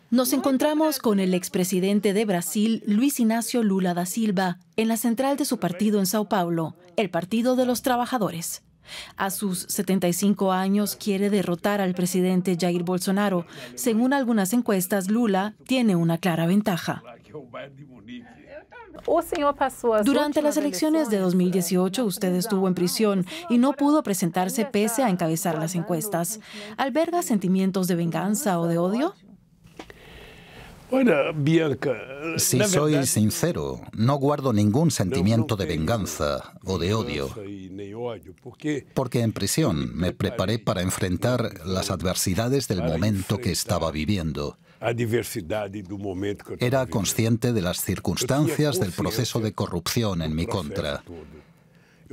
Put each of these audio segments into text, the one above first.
Nos encontramos con el expresidente de Brasil, Luiz Inácio Lula da Silva, en la central de su partido en Sao Paulo, el Partido de los Trabajadores. A sus 75 años quiere derrotar al presidente Jair Bolsonaro. Según algunas encuestas, Lula tiene una clara ventaja. Durante las elecciones de 2018, usted estuvo en prisión y no pudo presentarse pese a encabezar las encuestas. ¿Alberga sentimientos de venganza o de odio? Si soy sincero, no guardo ningún sentimiento de venganza o de odio, porque en prisión me preparé para enfrentar las adversidades del momento que estaba viviendo. Era consciente de las circunstancias del proceso de corrupción en mi contra,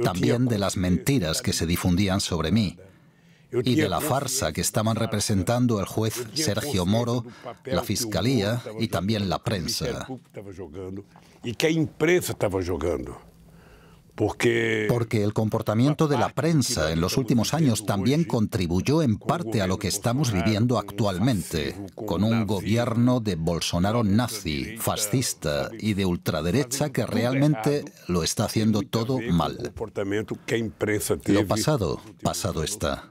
también de las mentiras que se difundían sobre mí, y de la farsa que estaban representando el juez Sergio Moro, la Fiscalía y también la prensa. Porque el comportamiento de la prensa en los últimos años también contribuyó en parte a lo que estamos viviendo actualmente, con un gobierno de Bolsonaro nazi, fascista y de ultraderecha que realmente lo está haciendo todo mal. Lo pasado, pasado está.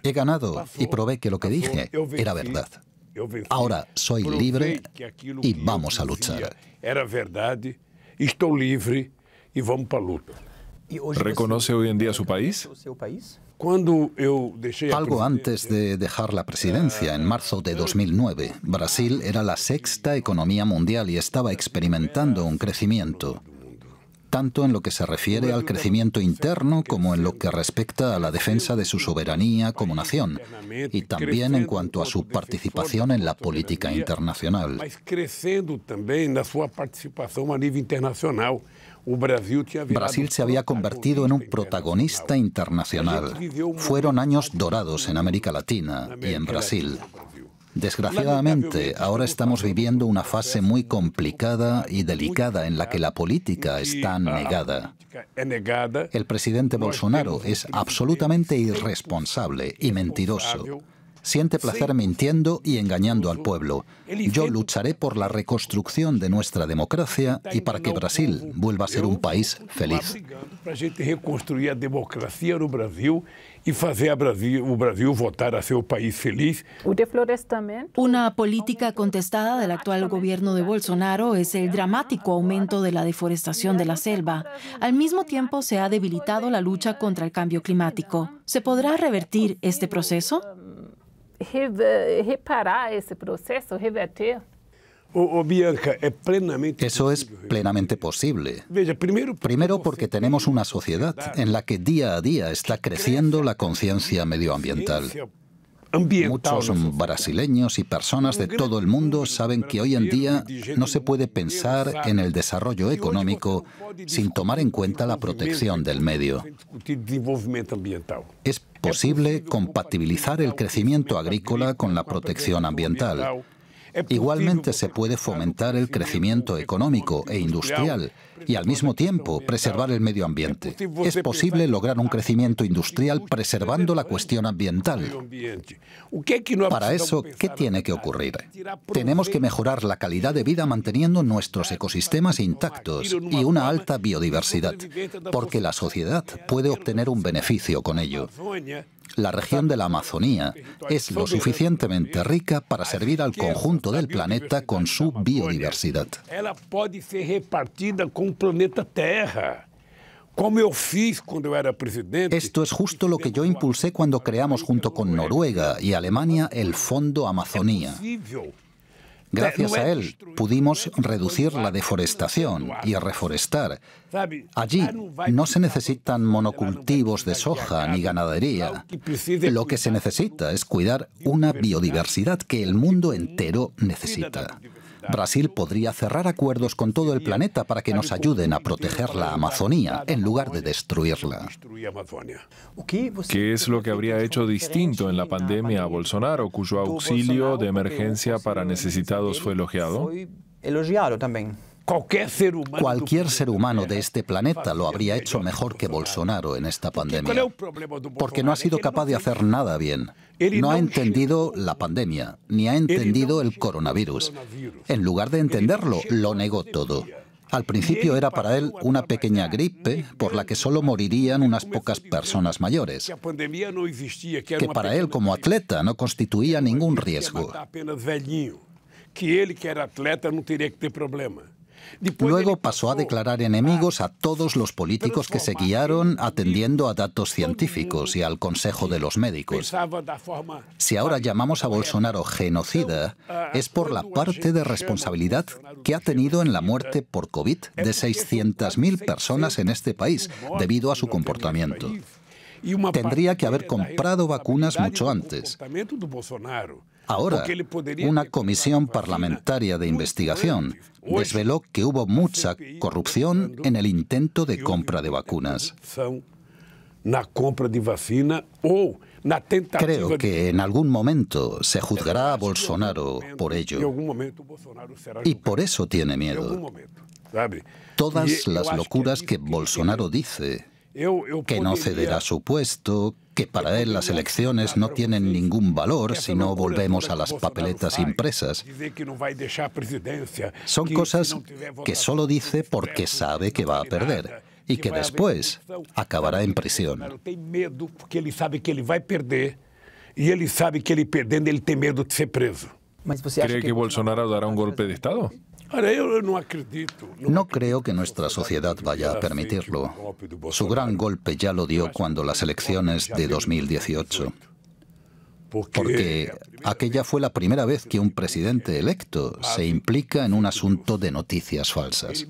He ganado y probé que lo que dije era verdad. Ahora soy libre y vamos a luchar. Era verdad, estoy libre y vamos para la lucha. ¿Reconoce hoy en día su país? Algo antes de dejar la presidencia, en marzo de 2009, Brasil era la sexta economía mundial y estaba experimentando un crecimiento, tanto en lo que se refiere al crecimiento interno como en lo que respecta a la defensa de su soberanía como nación, y también en cuanto a su participación en la política internacional. Brasil se había convertido en un protagonista internacional. Fueron años dorados en América Latina y en Brasil. Desgraciadamente, ahora estamos viviendo una fase muy complicada y delicada en la que la política está negada. El presidente Bolsonaro es absolutamente irresponsable y mentiroso. Siente placer mintiendo y engañando al pueblo. Yo lucharé por la reconstrucción de nuestra democracia y para que Brasil vuelva a ser un país feliz. Una política contestada del actual gobierno de Bolsonaro es el dramático aumento de la deforestación de la selva. Al mismo tiempo, se ha debilitado la lucha contra el cambio climático. ¿Se podrá revertir este proceso? Reparar ese proceso, reverter. Eso es plenamente posible. Primero porque tenemos una sociedad en la que día a día está creciendo la conciencia medioambiental. Muchos brasileños y personas de todo el mundo saben que hoy en día no se puede pensar en el desarrollo económico sin tomar en cuenta la protección del medio. Es posible compatibilizar el crecimiento agrícola con la protección ambiental. Igualmente se puede fomentar el crecimiento económico e industrial y al mismo tiempo preservar el medio ambiente. Es posible lograr un crecimiento industrial preservando la cuestión ambiental. Para eso, ¿qué tiene que ocurrir? Tenemos que mejorar la calidad de vida manteniendo nuestros ecosistemas intactos y una alta biodiversidad, porque la sociedad puede obtener un beneficio con ello. La región de la Amazonía es lo suficientemente rica para servir al conjunto del planeta con su biodiversidad. Ela pode ser repartida con el planeta Tierra. Como yo fiz cuando yo era presidente. Esto es justo lo que yo impulsé cuando creamos junto con Noruega y Alemania el Fondo Amazonía. Gracias a él pudimos reducir la deforestación y reforestar. Allí no se necesitan monocultivos de soja ni ganadería. Lo que se necesita es cuidar una biodiversidad que el mundo entero necesita. Brasil podría cerrar acuerdos con todo el planeta para que nos ayuden a proteger la Amazonía en lugar de destruirla. ¿Qué es lo que habría hecho distinto en la pandemia a Bolsonaro, cuyo auxilio de emergencia para necesitados fue elogiado? Cualquier ser humano de este planeta lo habría hecho mejor que Bolsonaro en esta pandemia, porque no ha sido capaz de hacer nada bien. No ha entendido la pandemia, ni ha entendido el coronavirus. En lugar de entenderlo, lo negó todo. Al principio era para él una pequeña gripe por la que solo morirían unas pocas personas mayores, que para él como atleta no constituía ningún riesgo. Luego pasó a declarar enemigos a todos los políticos que se guiaron atendiendo a datos científicos y al consejo de los médicos. Si ahora llamamos a Bolsonaro genocida, es por la parte de responsabilidad que ha tenido en la muerte por COVID de 600.000 personas en este país debido a su comportamiento. Tendría que haber comprado vacunas mucho antes. Ahora, una comisión parlamentaria de investigación desveló que hubo mucha corrupción en el intento de compra de vacunas. Creo que en algún momento se juzgará a Bolsonaro por ello. Y por eso tiene miedo. Todas las locuras que Bolsonaro dice, que no cederá su puesto, que para él las elecciones no tienen ningún valor si no volvemos a las papeletas impresas. Son cosas que solo dice porque sabe que va a perder y que después acabará en prisión. ¿Cree que Bolsonaro dará un golpe de Estado? No creo que nuestra sociedad vaya a permitirlo. Su gran golpe ya lo dio cuando las elecciones de 2018. Porque aquella fue la primera vez que un presidente electo se implica en un asunto de noticias falsas.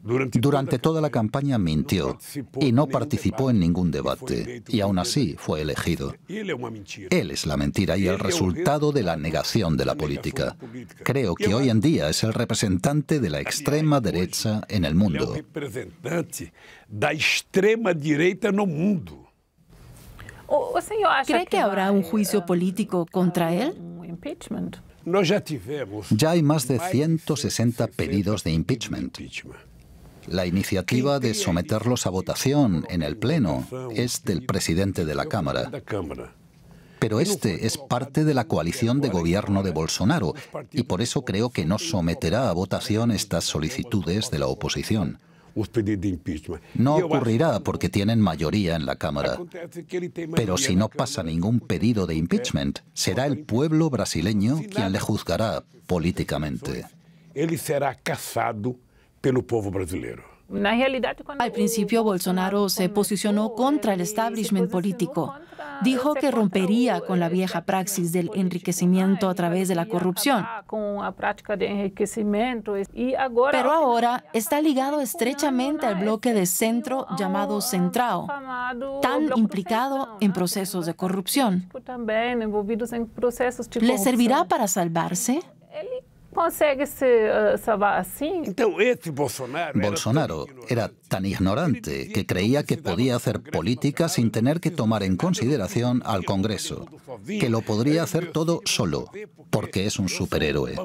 Durante toda la campaña mintió y no participó en ningún debate, y aún así fue elegido. Él es la mentira y el resultado de la negación de la política. Creo que hoy en día es el representante de la extrema derecha en el mundo. ¿Cree que habrá un juicio político contra él? Ya hay más de 160 pedidos de impeachment. La iniciativa de someterlos a votación en el Pleno es del presidente de la Cámara. Pero este es parte de la coalición de gobierno de Bolsonaro y por eso creo que no someterá a votación estas solicitudes de la oposición. No ocurrirá porque tienen mayoría en la Cámara. Pero si no pasa ningún pedido de impeachment, será el pueblo brasileño quien le juzgará políticamente. Él será casado pelo povo brasileiro. Al principio, Bolsonaro se posicionó contra el establishment político. Dijo que rompería con la vieja praxis del enriquecimiento a través de la corrupción. Pero ahora está ligado estrechamente al bloque de centro llamado Centrão, tan implicado en procesos de corrupción. ¿Le servirá para salvarse? Bolsonaro era tan ignorante que creía que podía hacer política sin tener que tomar en consideración al Congreso, que lo podría hacer todo solo, porque es un superhéroe.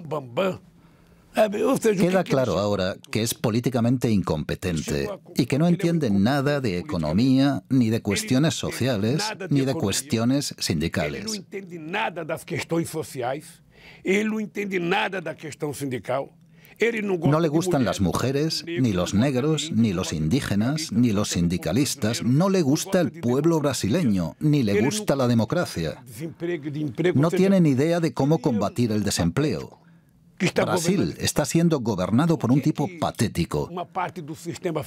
Queda claro ahora que es políticamente incompetente y que no entiende nada de economía, ni de cuestiones sociales, ni de cuestiones sindicales. No le gustan las mujeres, ni los negros, ni los indígenas, ni los sindicalistas. No le gusta el pueblo brasileño, ni le gusta la democracia. No tiene ni idea de cómo combatir el desempleo. Brasil está siendo gobernado por un tipo patético.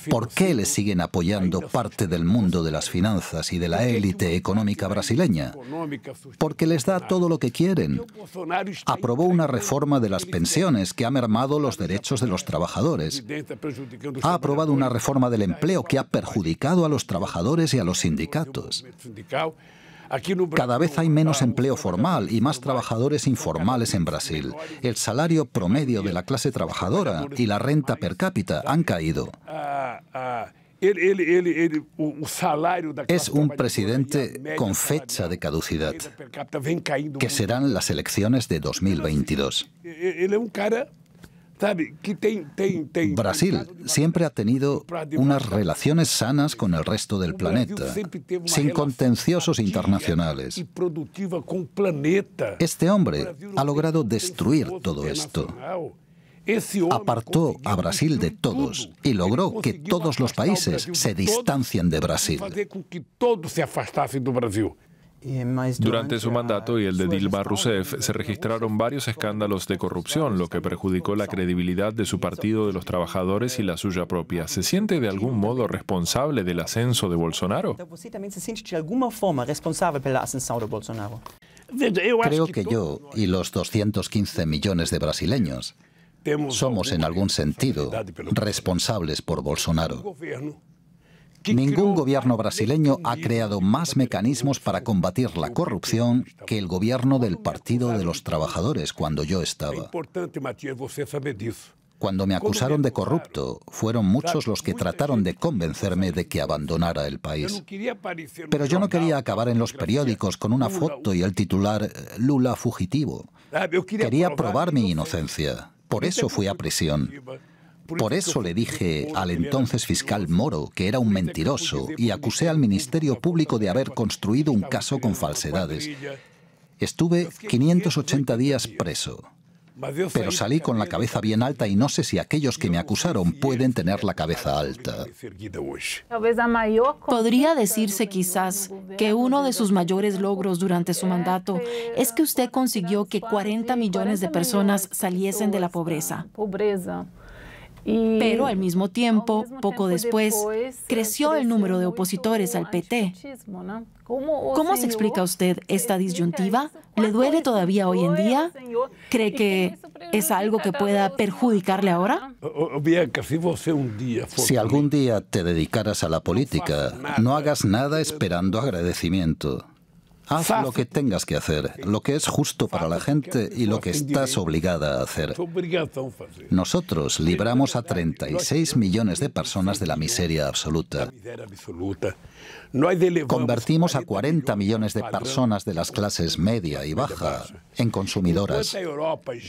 ¿Por qué le siguen apoyando parte del mundo de las finanzas y de la élite económica brasileña? Porque les da todo lo que quieren. Aprobó una reforma de las pensiones que ha mermado los derechos de los trabajadores. Ha aprobado una reforma del empleo que ha perjudicado a los trabajadores y a los sindicatos. Cada vez hay menos empleo formal y más trabajadores informales en Brasil. El salario promedio de la clase trabajadora y la renta per cápita han caído. Es un presidente con fecha de caducidad, que serán las elecciones de 2022. Brasil siempre ha tenido unas relaciones sanas con el resto del planeta, sin contenciosos internacionales. Este hombre ha logrado destruir todo esto. Apartó a Brasil de todos y logró que todos los países se distancien de Brasil. Durante su mandato y el de Dilma Rousseff se registraron varios escándalos de corrupción, lo que perjudicó la credibilidad de su Partido de los Trabajadores y la suya propia. ¿Se siente de algún modo responsable del ascenso de Bolsonaro? Creo que yo y los 215 millones de brasileños somos en algún sentido responsables por Bolsonaro. Ningún gobierno brasileño ha creado más mecanismos para combatir la corrupción que el gobierno del Partido de los Trabajadores cuando yo estaba. Cuando me acusaron de corrupto, fueron muchos los que trataron de convencerme de que abandonara el país. Pero yo no quería acabar en los periódicos con una foto y el titular «Lula fugitivo». Quería probar mi inocencia. Por eso fui a prisión. Por eso le dije al entonces fiscal Moro que era un mentiroso y acusé al Ministerio Público de haber construido un caso con falsedades. Estuve 580 días preso, pero salí con la cabeza bien alta y no sé si aquellos que me acusaron pueden tener la cabeza alta. Podría decirse quizás que uno de sus mayores logros durante su mandato es que usted consiguió que 40 millones de personas saliesen de la pobreza. Pero al mismo tiempo, poco después, creció el número de opositores al PT. ¿Cómo se explica usted esta disyuntiva? ¿Le duele todavía hoy en día? ¿Cree que es algo que pueda perjudicarle ahora? Si algún día te dedicaras a la política, no hagas nada esperando agradecimiento. Haz lo que tengas que hacer, lo que es justo para la gente y lo que estás obligada a hacer. Nosotros libramos a 36 millones de personas de la miseria absoluta. Convertimos a 40 millones de personas de las clases media y baja en consumidoras,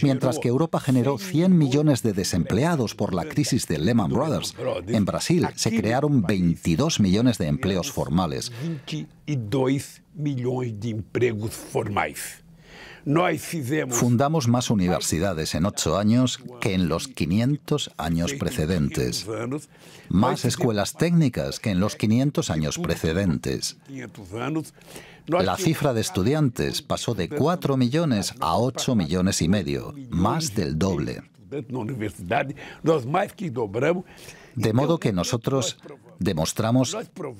mientras que Europa generó 100 millones de desempleados por la crisis de Lehman Brothers. En Brasil se crearon 22 millones de empleos formales. 22 millones de empleos formales. Fundamos más universidades en 8 años que en los 500 años precedentes. Más escuelas técnicas que en los 500 años precedentes. La cifra de estudiantes pasó de 4 millones a 8 millones y medio, más del doble. De modo que nosotros demostramos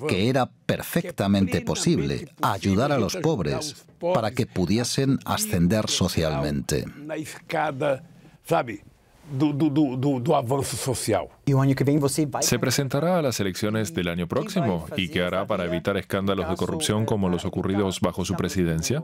que era perfectamente posible ayudar a los pobres para que pudiesen ascender socialmente. ¿Se presentará a las elecciones del año próximo? ¿Y qué hará para evitar escándalos de corrupción como los ocurridos bajo su presidencia?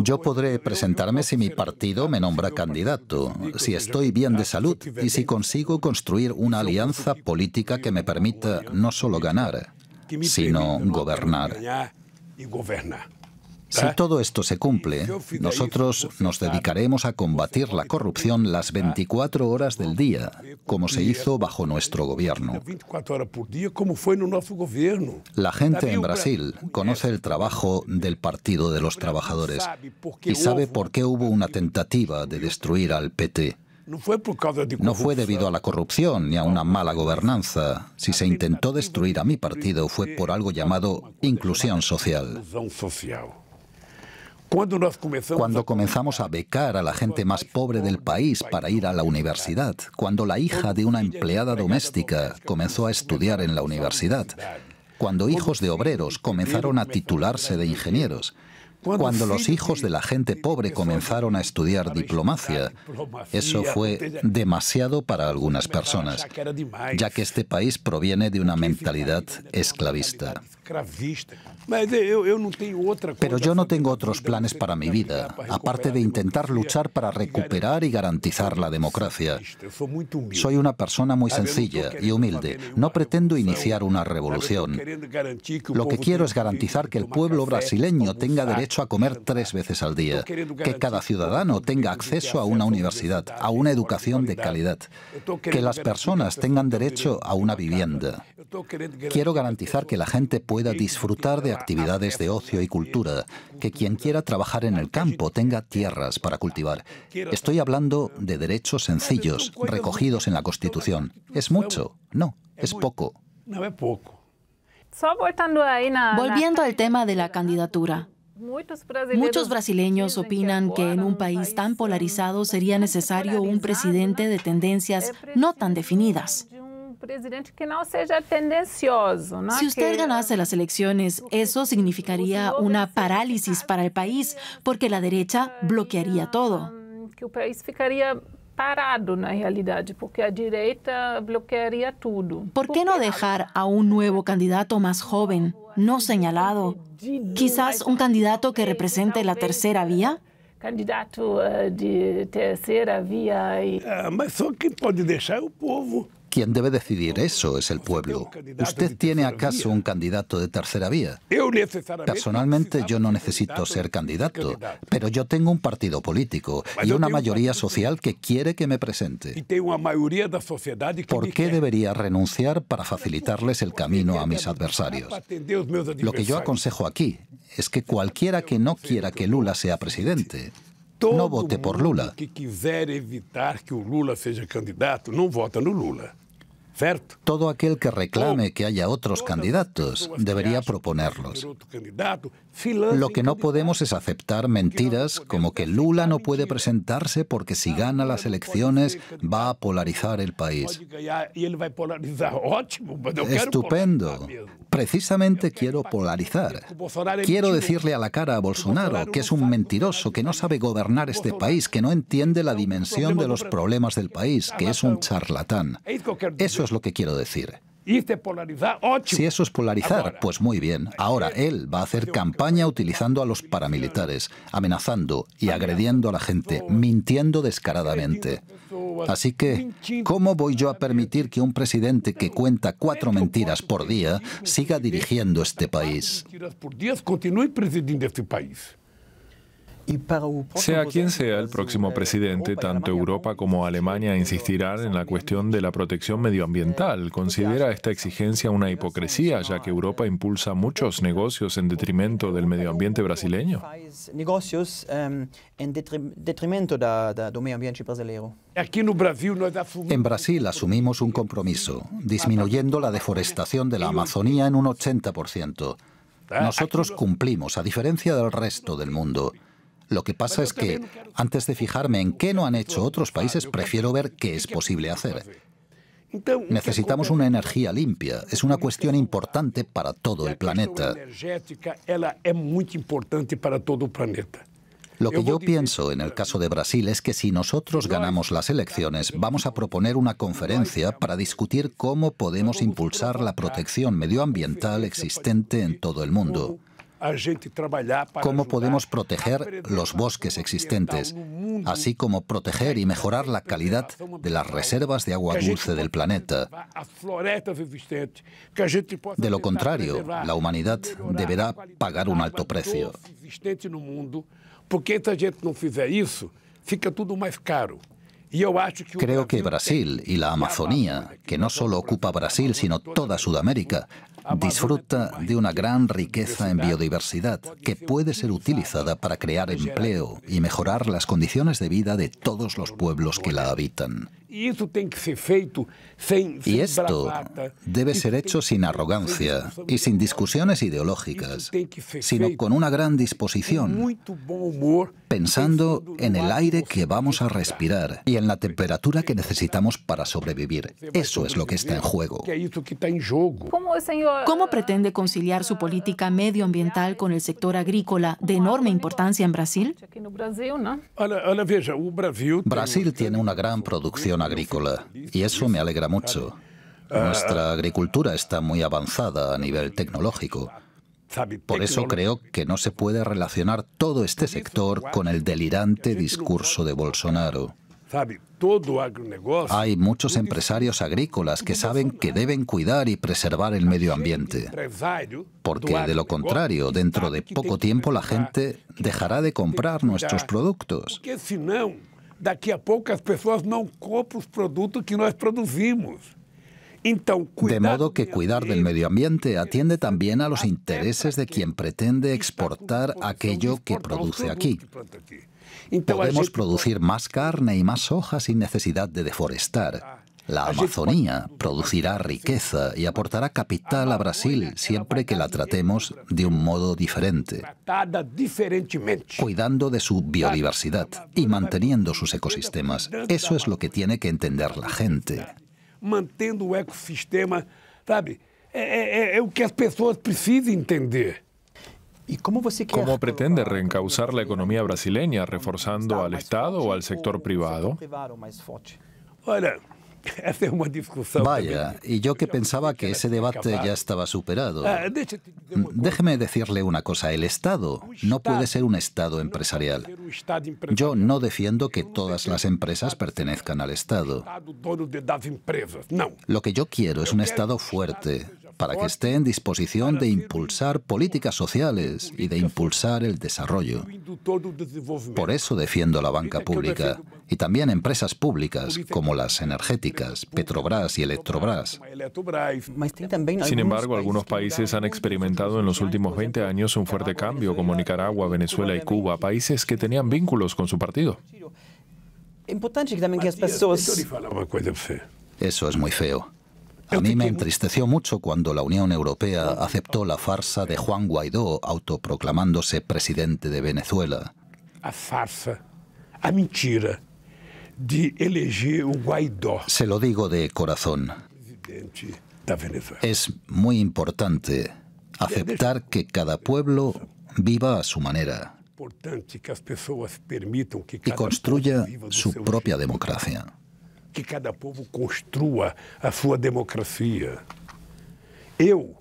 Yo podré presentarme si mi partido me nombra candidato, si estoy bien de salud y si consigo construir una alianza política que me permita no solo ganar, sino gobernar. Si todo esto se cumple, nosotros nos dedicaremos a combatir la corrupción las 24 horas del día, como se hizo bajo nuestro gobierno. La gente en Brasil conoce el trabajo del Partido de los Trabajadores y sabe por qué hubo una tentativa de destruir al PT. No fue debido a la corrupción ni a una mala gobernanza. Si se intentó destruir a mi partido fue por algo llamado inclusión social. Cuando comenzamos a becar a la gente más pobre del país para ir a la universidad, cuando la hija de una empleada doméstica comenzó a estudiar en la universidad, cuando hijos de obreros comenzaron a titularse de ingenieros, cuando los hijos de la gente pobre comenzaron a estudiar diplomacia, eso fue demasiado para algunas personas, ya que este país proviene de una mentalidad esclavista. Pero yo no tengo otros planes para mi vida, aparte de intentar luchar para recuperar y garantizar la democracia. Soy una persona muy sencilla y humilde. No pretendo iniciar una revolución. Lo que quiero es garantizar que el pueblo brasileño tenga derecho a comer 3 veces al día, que cada ciudadano tenga acceso a una universidad, a una educación de calidad, que las personas tengan derecho a una vivienda. Quiero garantizar que la gente pueda disfrutar de actividades de ocio y cultura, que quien quiera trabajar en el campo tenga tierras para cultivar. Estoy hablando de derechos sencillos, recogidos en la Constitución. ¿Es mucho? No, es poco. Volviendo al tema de la candidatura. Muchos brasileños opinan que en un país tan polarizado sería necesario un presidente de tendencias no tan definidas. Si usted ganase las elecciones, eso significaría una parálisis para el país, porque la derecha bloquearía todo. Que o país ficaria parado na realidade, porque a direita bloquearia tudo. ¿Por qué no dejar a un nuevo candidato más joven, no señalado? Quizás un candidato que represente la tercera vía. Candidato de terceira vía. Mas só quem pode deixar é o povo. Quien debe decidir eso es el pueblo. ¿Usted tiene acaso un candidato de tercera vía? Personalmente yo no necesito ser candidato, pero yo tengo un partido político y una mayoría social que quiere que me presente. ¿Por qué debería renunciar para facilitarles el camino a mis adversarios? Lo que yo aconsejo aquí es que cualquiera que no quiera que Lula sea presidente, no vote por Lula. Que quiser evitar que o Lula seja candidato, não vota no Lula. ¿Cierto? Todo aquel que reclame que haya otros candidatos debería proponerlos. Lo que no podemos es aceptar mentiras como que Lula no puede presentarse porque si gana las elecciones va a polarizar el país. Estupendo. Precisamente quiero polarizar. Quiero decirle a la cara a Bolsonaro que es un mentiroso, que no sabe gobernar este país, que no entiende la dimensión de los problemas del país, que es un charlatán. Eso es lo que quiero decir. Si eso es polarizar, pues muy bien. Ahora él va a hacer campaña utilizando a los paramilitares, amenazando y agrediendo a la gente, mintiendo descaradamente. Así que, ¿cómo voy yo a permitir que un presidente que cuenta 4 mentiras por día siga dirigiendo este país? Sea quien sea el próximo presidente, tanto Europa como Alemania insistirán en la cuestión de la protección medioambiental. ¿Considera esta exigencia una hipocresía, ya que Europa impulsa muchos negocios en detrimento del medio ambiente brasileño? Negocios en detrimento do medio ambiente brasileiro. En Brasil asumimos un compromiso, disminuyendo la deforestación de la Amazonía en un 80%. Nosotros cumplimos, a diferencia del resto del mundo. Lo que pasa es que, antes de fijarme en qué no han hecho otros países, prefiero ver qué es posible hacer. Necesitamos una energía limpia. Es una cuestión importante para todo el planeta. Lo que yo pienso en el caso de Brasil es que si nosotros ganamos las elecciones, vamos a proponer una conferencia para discutir cómo podemos impulsar la protección medioambiental existente en todo el mundo. Cómo podemos proteger los bosques existentes, así como proteger y mejorar la calidad de las reservas de agua dulce del planeta. De lo contrario, la humanidad deberá pagar un alto precio. Porque si a gente no fizer isso, fica tudo más caro. Creo que Brasil y la Amazonía, que no solo ocupa Brasil, sino toda Sudamérica, disfruta de una gran riqueza en biodiversidad que puede ser utilizada para crear empleo y mejorar las condiciones de vida de todos los pueblos que la habitan. Y esto debe ser hecho sin arrogancia y sin discusiones ideológicas, sino con una gran disposición, pensando en el aire que vamos a respirar y en la temperatura que necesitamos para sobrevivir. Eso es lo que está en juego. ¿Cómo pretende conciliar su política medioambiental con el sector agrícola de enorme importancia en Brasil? Brasil tiene una gran producción agrícola y eso me alegra mucho. Nuestra agricultura está muy avanzada a nivel tecnológico. Por eso creo que no se puede relacionar todo este sector con el delirante discurso de Bolsonaro. Hay muchos empresarios agrícolas que saben que deben cuidar y preservar el medio ambiente, porque de lo contrario, dentro de poco tiempo la gente dejará de comprar nuestros productos. Porque senão, daqui a pouco as pessoas não compram os produtos que nós produzimos. De modo que cuidar del medio ambiente atiende también a los intereses de quien pretende exportar aquello que produce aquí. Podemos producir más carne y más soja sin necesidad de deforestar. La Amazonía producirá riqueza y aportará capital a Brasil siempre que la tratemos de un modo diferente, cuidando de su biodiversidad y manteniendo sus ecosistemas. Eso es lo que tiene que entender la gente. Mantendo o ecossistema, sabe? É o que as pessoas precisam entender. ¿Cómo pretende reencauzar la economía brasileña, reforzando al Estado o al sector privado? Olha, essa é uma discussão. Vaya, y yo que pensaba que ese debate ya estaba superado. Déjeme decirle una cosa, el Estado no puede ser un Estado empresarial. Yo no defiendo que todas las empresas pertenezcan al Estado. Lo que yo quiero es un Estado fuerte, para que esté en disposición de impulsar políticas sociales y de impulsar el desarrollo. Por eso defiendo la banca pública y también empresas públicas como las energéticas, Petrobras y Electrobras. Sin embargo, algunos países han experimentado en los últimos 20 años un fuerte cambio, como Nicaragua, Venezuela y Cuba, países que tenían vínculos con su partido. Eso es muy feo. A mí me entristeció mucho cuando la Unión Europea aceptó la farsa de Juan Guaidó autoproclamándose presidente de Venezuela. A farsa, a mentira de eleger o Guaidó. Se lo digo de corazón. Es muy importante aceptar que cada pueblo viva a su manera y construya su propia democracia. Que cada povo construa a sua democracia.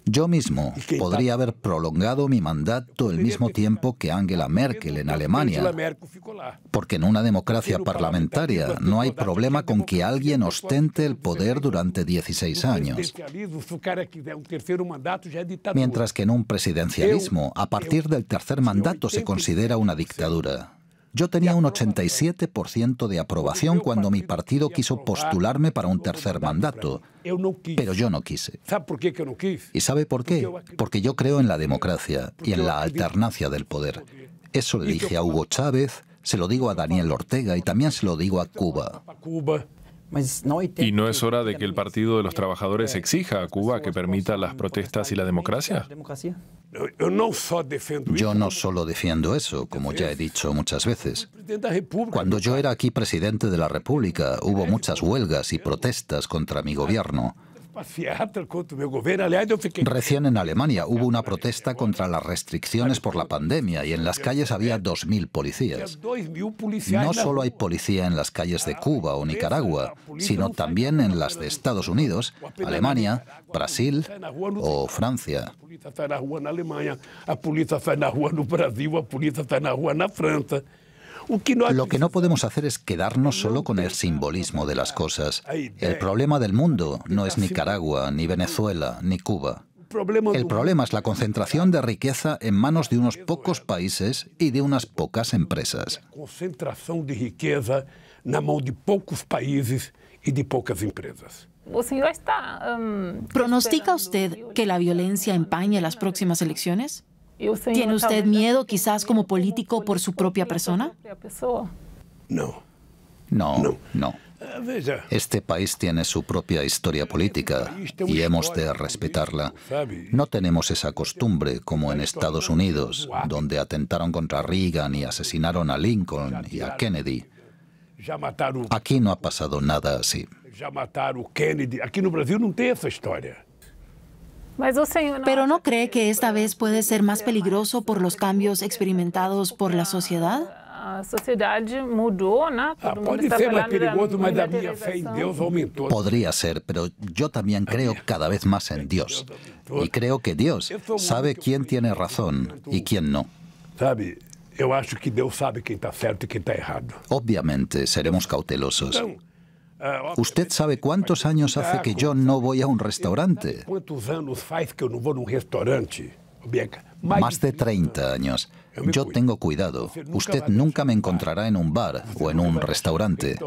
Yo mismo podría haber prolongado mi mandato el mismo tiempo que Angela Merkel en Alemania, porque en una democracia parlamentaria no hay problema con que alguien ostente el poder durante 16 años. Mientras que en un presidencialismo, a partir del tercer mandato se considera una dictadura. Yo tenía un 87% de aprobación cuando mi partido quiso postularme para un tercer mandato, pero yo no quise. ¿Y sabe por qué? Porque yo creo en la democracia y en la alternancia del poder. Eso le dije a Hugo Chávez, se lo digo a Daniel Ortega y también se lo digo a Cuba. ¿Y no es hora de que el Partido de los Trabajadores exija a Cuba que permita las protestas y la democracia? Yo no solo defiendo eso, como ya he dicho muchas veces. Cuando yo era aquí presidente de la República, hubo muchas huelgas y protestas contra mi gobierno. Recién en Alemania hubo una protesta contra las restricciones por la pandemia y en las calles había 2.000 policías. No solo hay policía en las calles de Cuba o Nicaragua, sino también en las de Estados Unidos, Alemania, Brasil o Francia. Lo que no podemos hacer es quedarnos solo con el simbolismo de las cosas. El problema del mundo no es Nicaragua, ni Venezuela, ni Cuba. El problema es la concentración de riqueza en manos de unos pocos países y de unas pocas empresas. Concentración de riqueza na mão de poucos países y de pocas empresas. ¿Pronostica usted que la violencia empañe las próximas elecciones? ¿Tiene usted miedo quizás como político por su propia persona? No. Este país tiene su propia historia política y hemos de respetarla. No tenemos esa costumbre como en Estados Unidos, donde atentaron contra Reagan y asesinaron a Lincoln y a Kennedy. Aquí no ha pasado nada así. Já mataram Kennedy. Aquí no Brasil no tem essa história. ¿Pero no cree que esta vez puede ser más peligroso por los cambios experimentados por la sociedad? A sociedade mudou, né? Pode ser mais perigoso, mas a minha fé em Deus aumentou. Podría ser, pero yo también creo cada vez más en Dios. Y creo que Dios sabe quién tiene razón y quién no. Sabe, eu acho que Deus sabe quem está certo y quem está errado. Obviamente seremos cautelosos. ¿Usted sabe cuántos años hace que yo no voy a un restaurante? ¿Cuántos años faz que eu não vou num restaurante, Bianca? Más de 30 años. Yo tengo cuidado. Usted nunca me encontrará en un bar o en un restaurante.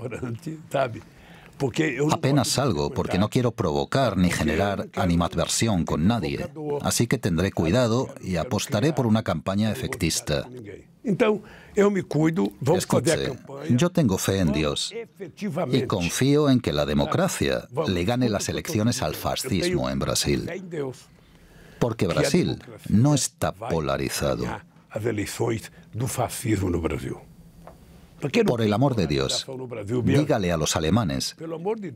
Apenas salgo porque no quiero provocar ni generar animadversión con nadie. Así que tendré cuidado y apostaré por una campaña efectista. Escuche, yo tengo fe en Dios y confío en que la democracia le gane las elecciones al fascismo en Brasil. Porque Brasil no está polarizado. Por el amor de Dios, dígale a los alemanes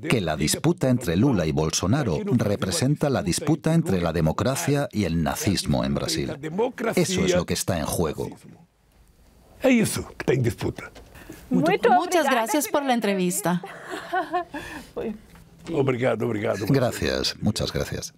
que la disputa entre Lula y Bolsonaro representa la disputa entre la democracia y el nazismo en Brasil. Eso es lo que está en juego. Muchas gracias por la entrevista. Obrigado. Gracias, muchas gracias.